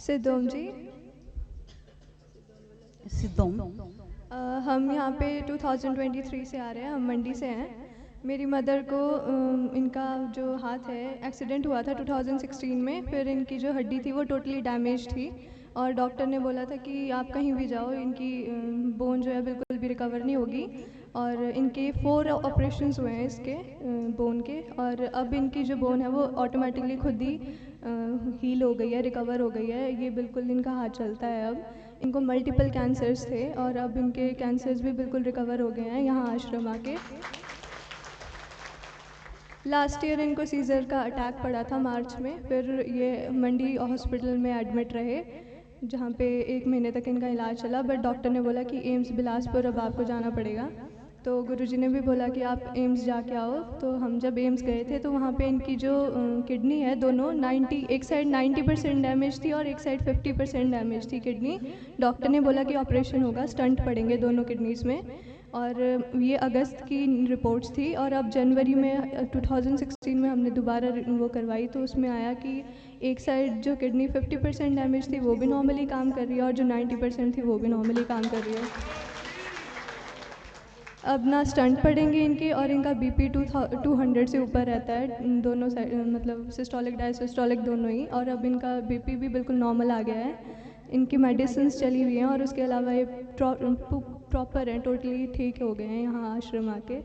सिद्धोम जी। सिद्धोम। हम यहाँ पे 2023 से आ रहे हैं, हम मंडी से हैं। मेरी मदर को इनका जो हाथ है एक्सीडेंट हुआ था 2016 में, फिर इनकी जो हड्डी थी वो टोटली डैमेज थी और डॉक्टर ने बोला था कि आप कहीं भी जाओ इनकी बोन जो है बिल्कुल भी रिकवर नहीं होगी। और इनके 4 ऑपरेशंस हुए हैं इसके बोन के, और अब इनकी जो बोन है वो ऑटोमेटिकली खुद ही हील हो गई है, रिकवर हो गई है। ये बिल्कुल इनका हाथ चलता है अब। इनको मल्टीपल कैंसर्स थे और अब इनके कैंसर्स भी बिल्कुल रिकवर हो गए हैं यहाँ आश्रम आके। लास्ट ईयर इनको सीज़र का अटैक पड़ा था मार्च में, फिर ये मंडी हॉस्पिटल में एडमिट रहे जहाँ पे 1 महीने तक इनका इलाज चला, बट डॉक्टर ने बोला कि एम्स बिलासपुर अब आपको जाना पड़ेगा। तो गुरुजी ने भी बोला कि आप एम्स जाके आओ। तो हम जब एम्स गए थे तो वहाँ पे इनकी जो किडनी है दोनों 90, एक साइड 90% डैमेज थी और एक साइड 50% डैमेज थी किडनी। डॉक्टर ने बोला कि ऑपरेशन होगा, स्टंट पड़ेंगे दोनों किडनीज़ में। और ये अगस्त की रिपोर्ट्स थी और अब जनवरी में 2016 में हमने दोबारा वो करवाई तो उसमें आया कि एक साइड जो किडनी 50% डैमेज थी वो भी नॉर्मली काम कर रही है और जो 90% थी वो भी नॉर्मली काम कर रही है। अब ना स्टंट पड़ेंगे इनके, और इनका बीपी 200 से ऊपर रहता है दोनों साइड, मतलब सिस्टोलिक डायसिस्टोलिक दोनों ही। और अब इनका बीपी भी बिल्कुल नॉर्मल आ गया है। इनकी मेडिसिन चली हुई हैं और उसके अलावा ये प्रॉपर हैं, टोटली ठीक हो गए हैं यहाँ आश्रम आके।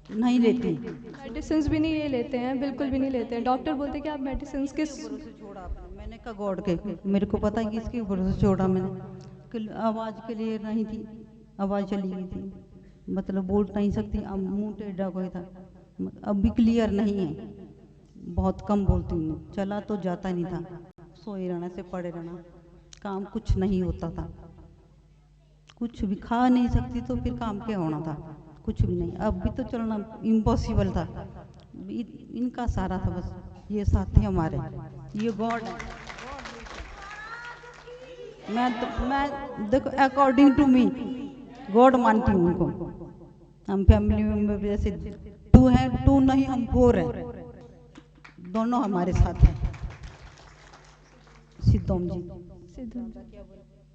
नहीं लेती, मेडिसिन भी नहीं ये लेते हैं, बिल्कुल भी नहीं लेते हैं। डॉक्टर बोलते हैं कि आप मेडिसिन किस भरोसे छोड़ा आपने? मैंने कहा गॉड के, मेरे को पता है कि इसके भरोसे छोड़ा मैंने। आवाज के लिए नहीं थी, आवाज चली गई थी, मतलब बोल नहीं सकती, अब मुंह टेढ़ा कोई था। अब भी क्लियर नहीं है, बहुत कम बोलती हूँ। चला तो जाता नहीं था, सोए रहना से पड़े रहना, काम कुछ नहीं होता था, कुछ भी खा नहीं सकती तो फिर काम क्या होना था, कुछ भी नहीं। अब भी तो चलना इम्पॉसिबल था। इनका सारा था बस, ये साथी हमारे, ये गॉड है। मैं देखो अकॉर्डिंग टू मी गॉड मानती हूँ उनको। हम फैमिली मेंबर जैसे 2 हैं, 2 नहीं हम 4 हैं, दोनों हमारे साथ हैं। सिद्धोम जी। सिद्धोम जी।